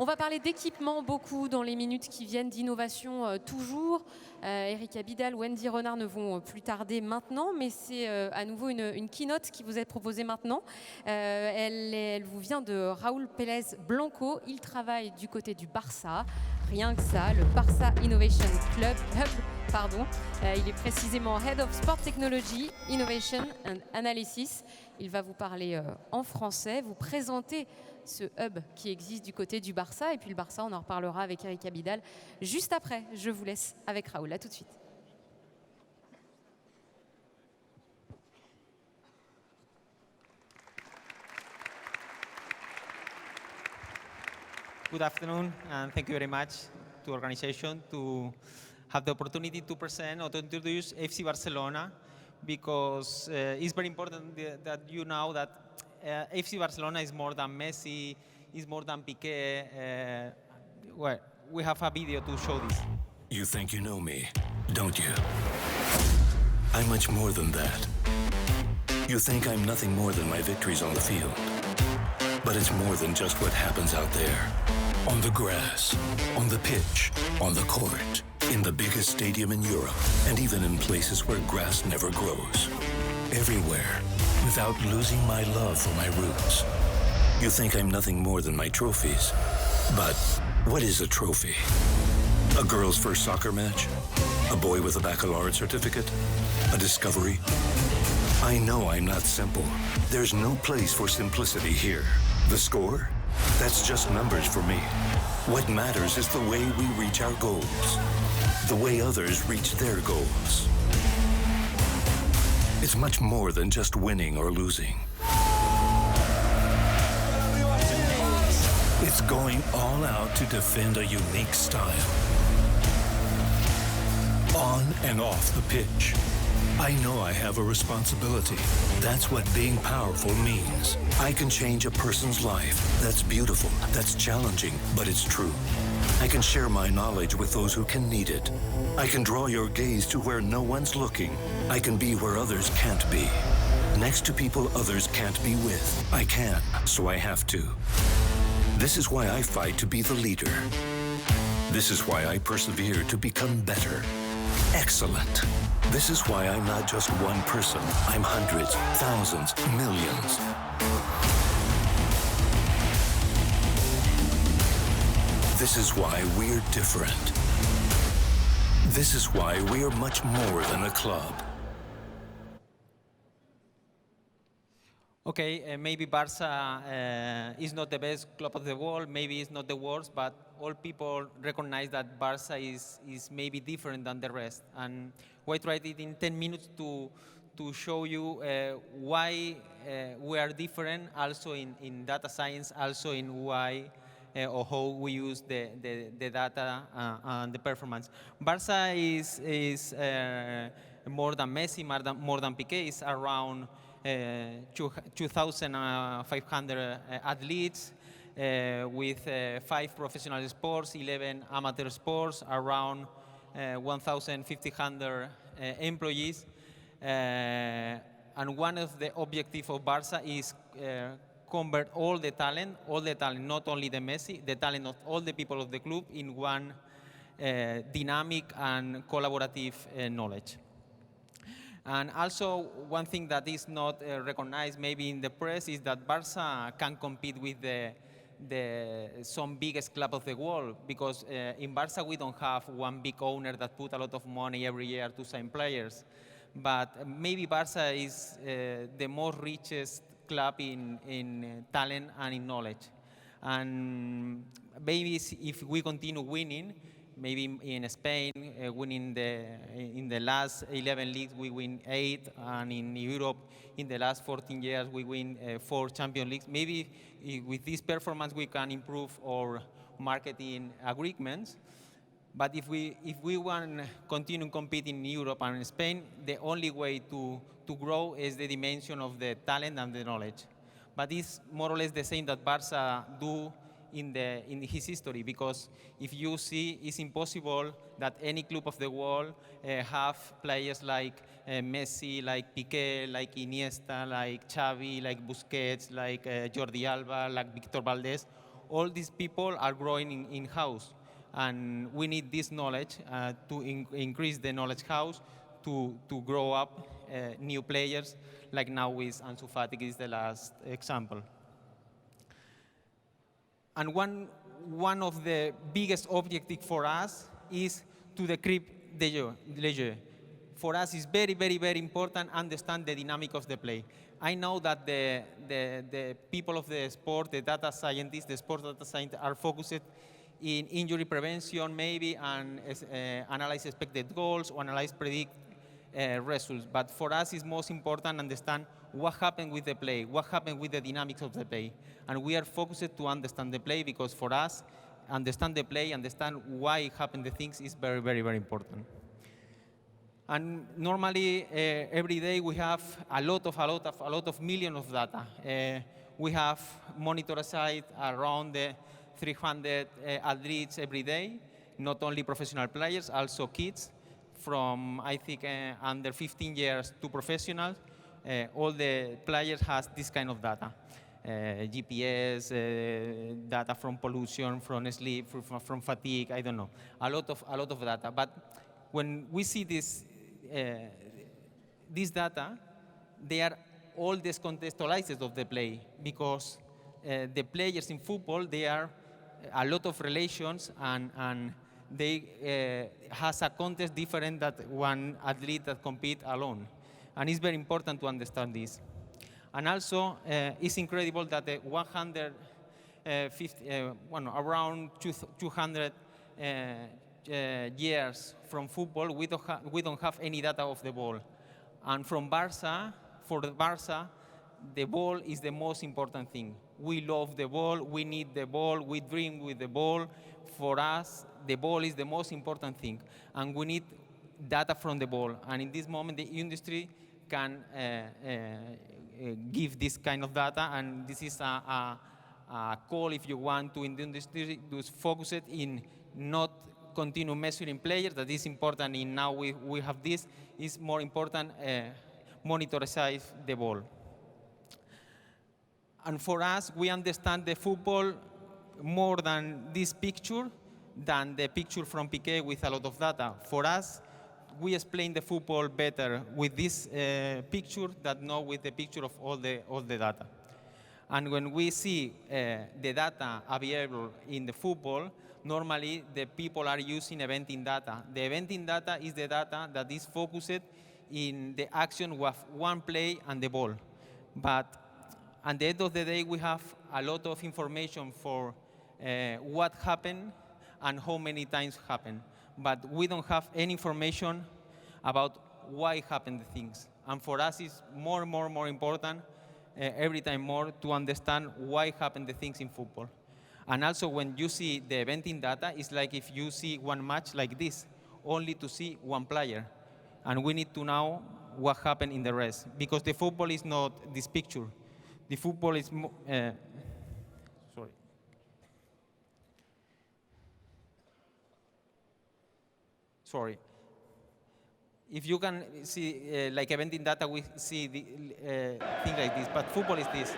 On va parler d'équipement beaucoup dans les minutes qui viennent, d'innovation toujours. Erika Bidal, Wendy Renard ne vont plus tarder maintenant, mais c'est à nouveau une keynote qui vous est proposée maintenant. Elle vous vient de Raúl Pelaez Blanco. Il travaille du côté du Barça, rien que ça, le Barça Innovation Club Hub. Pardon. Il est précisément Head of Sport Technology, Innovation and Analysis. Il va vous parler en français, vous présenter ce hub qui existe du côté du Barça. Et puis le Barça, on en reparlera avec Erika Bidal juste après. Je vous laisse avec Raúl. À tout de suite. Good afternoon, and thank you very much to the organization to have the opportunity to present or to introduce FC Barcelona, because it's very important that you know that FC Barcelona is more than Messi, is more than Piqué. Well, we have a video to show this. You think you know me, don't you? I'm much more than that. You think I'm nothing more than my victories on the field. But it's more than just what happens out there. On the grass, on the pitch, on the court, in the biggest stadium in Europe, and even in places where grass never grows. Everywhere, without losing my love for my roots. You think I'm nothing more than my trophies. But what is a trophy? A girl's first soccer match? A boy with a baccalaureate certificate? A discovery? I know I'm not simple. There's no place for simplicity here. The score? That's just numbers for me. What matters is the way we reach our goals. The way others reach their goals. It's much more than just winning or losing. It's going all out to defend a unique style. On and off the pitch. I know I have a responsibility. That's what being powerful means. I can change a person's life. That's beautiful, that's challenging, but it's true. I can share my knowledge with those who can need it. I can draw your gaze to where no one's looking. I can be where others can't be. Next to people others can't be with. I can, so I have to. This is why I fight to be the leader. This is why I persevere to become better. Excellent. This is why I'm not just one person. I'm hundreds, thousands, millions. This is why we're different. This is why we're much more than a club. Okay, maybe Barca is not the best club of the world, maybe it's not the worst, but all people recognize that Barca is maybe different than the rest. And we tried it in 10 minutes to show you why we are different, also in data science, also in why or how we use the data and the performance. Barca is more than Messi, more than Piqué. It's around 2,500 athletes with 5 professional sports, 11 amateur sports, around 1,500 employees. And one of the objectives of Barca is convert all the talent, not only the Messi, the talent of all the people of the club in one dynamic and collaborative knowledge. And also, one thing that is not recognized maybe in the press is that Barca can compete with some biggest club of the world, because in Barca we don't have one big owner that put a lot of money every year to sign players. But maybe Barca is the most richest club in talent and in knowledge. And maybe if we continue winning, maybe in Spain, winning in the last 11 leagues, we win 8, and in Europe, in the last 14 years, we win 4 Champions Leagues. Maybe with this performance, we can improve our marketing agreements. But if we want to continue competing in Europe and in Spain, the only way to grow is the dimension of the talent and the knowledge. But it's more or less the same that Barca do in his history, because if you see, it's impossible that any club of the world have players like Messi, like Piqué, like Iniesta, like Xavi, like Busquets, like Jordi Alba, like Victor Valdés, all these people are growing in-house. And we need this knowledge to increase the knowledge house to grow up new players, like now with Ansu Fati is the last example. And one of the biggest objectives for us is to decrypt the jeu. For us, it's very, very, very important to understand the dynamic of the play. I know that the people of the sport, the data scientists, the sport data scientists are focused in injury prevention maybe, and analyze expected goals or analyze predict results. But for us, it's most important to understand what happened with the play, what happened with the dynamics of the play. And we are focused to understand the play because for us, understand the play, understand why happened the things is very, very, very important. And normally, every day we have a lot of millions of data. We have monitored around 300 athletes every day, not only professional players, also kids from, I think, under 15 years to professionals. All the players has this kind of data. GPS, data from pollution, from sleep, from fatigue, I don't know. A lot of data. But when we see this data, they are all discontextualized of the play because the players in football, they are a lot of relations and they has a context different than one athlete that compete alone. And it's very important to understand this. And also, it's incredible that the 150, around 200 years from football, we don't have any data of the ball. And from Barca, for the Barca, the ball is the most important thing. We love the ball, we need the ball, we dream with the ball. For us, the ball is the most important thing. And we need data from the ball. And in this moment, the industry can give this kind of data. And this is a call, if you want, to in the industry to focus it in not continue measuring players. That is important. In now we have this. It's more important monitorize the ball. And for us, we understand the football more than this picture than the picture from Piqué with a lot of data. For us, we explain the football better with this picture than not with the picture of all the data. And when we see the data available in the football, normally the people are using eventing data. The eventing data is the data that is focused in the action with one play and the ball. But at the end of the day, we have a lot of information for what happened and how many times happened. But we don't have any information about why happened the things. And for us, it's more and more important, every time more, to understand why happened the things in football. And also, when you see the eventing data, it's like if you see one match like this, only to see one player. And we need to know what happened in the rest. Because the football is not this picture. The football is, sorry. Sorry. If you can see, like eventing data, we see the thing like this. But football is this.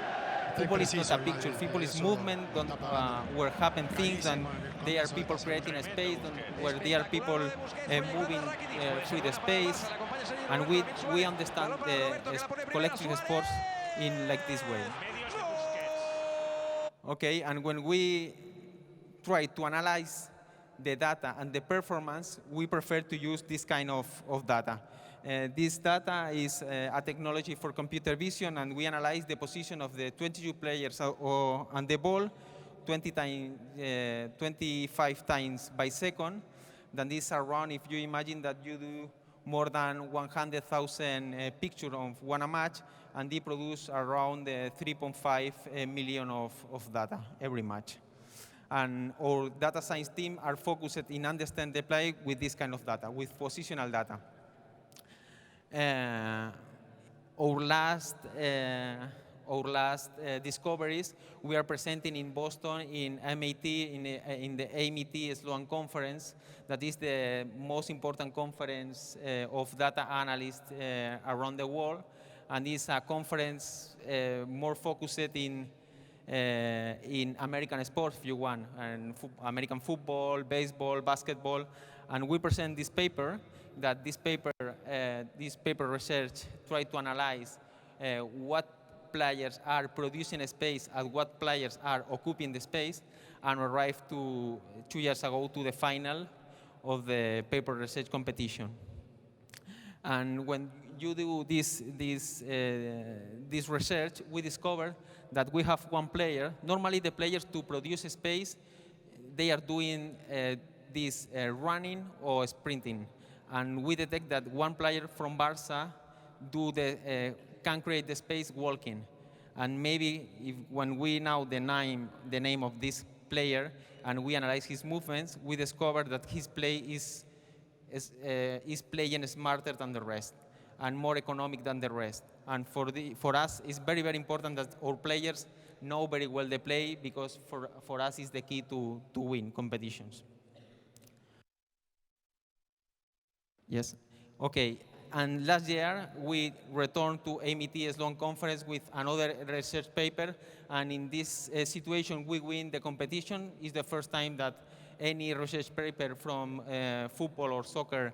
Football is not a picture. Football is movement where happen things, and there are people creating a space where there are people moving through the space. And we understand the collective sports in like this way. Okay, and when we try to analyze the data and the performance, we prefer to use this kind of data. This data is a technology for computer vision, and we analyze the position of the 22 players on the ball 25 times by second. Then this around, if you imagine that you do more than 100,000 pictures of one match, and they produce around 3.5 million of data every match. And our data science team are focused in understand the play with this kind of data, with positional data. Our last discoveries we are presenting in Boston, in MIT, in the AMT Sloan Conference. That is the most important conference of data analysts around the world. And it's a conference more focused in in American sports, if you want, and American football, baseball, basketball, and we present this paper. That this paper research try to analyze what players are producing a space and what players are occupying the space, and arrived 2 years ago to the final of the paper research competition. And when you do this research, we discovered that we have one player. Normally, the players to produce a space, they are doing this running or sprinting. And we detect that one player from Barca can create the space walking. And maybe when we know the name of this player and we analyze his movements, we discover that his play is playing smarter than the rest and more economic than the rest. And for us, it's very, very important that our players know very well the play, because for us, it's the key to win competitions. Yes. Okay. And last year, we returned to AMIT Sloan Conference with another research paper. And in this situation, we win the competition. It's the first time that any research paper from football or soccer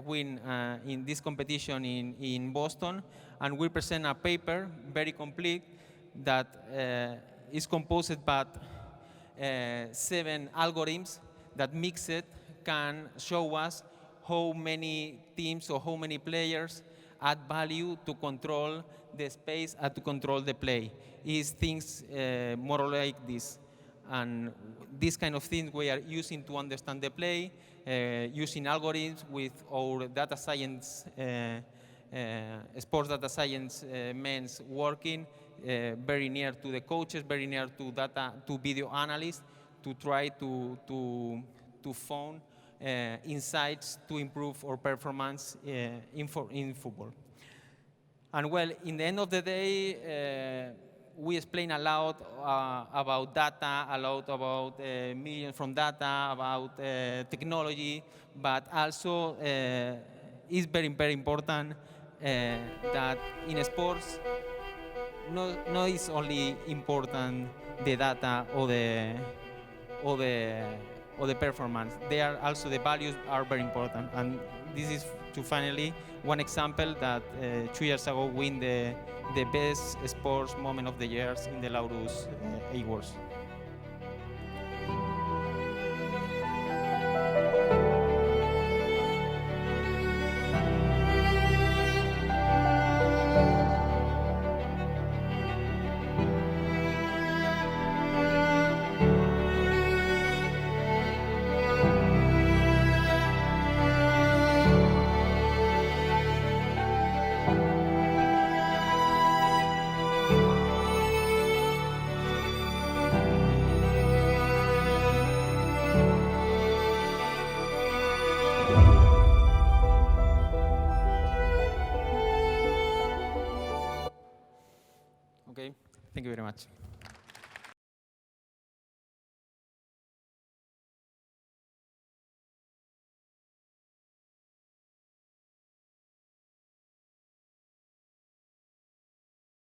win in this competition in Boston. And we present a paper, very complete, that is composed by 7 algorithms that mixed can show us how many teams or how many players add value to control the space and to control the play. It's things more like this. And these kind of things we are using to understand the play, using algorithms with our data science, sports data science men's working very near to the coaches, very near to video analysts, to try to find insights to improve our performance in football. And well, in the end of the day, we explain a lot about data, a lot about millions from data, about technology, but also it's very, very important that in sports, no is only important the data or the performance. There are also the values are very important. And this is to finally one example that 2 years ago win the best sports moment of the years in the Laurus Awards. Okay, thank you very much.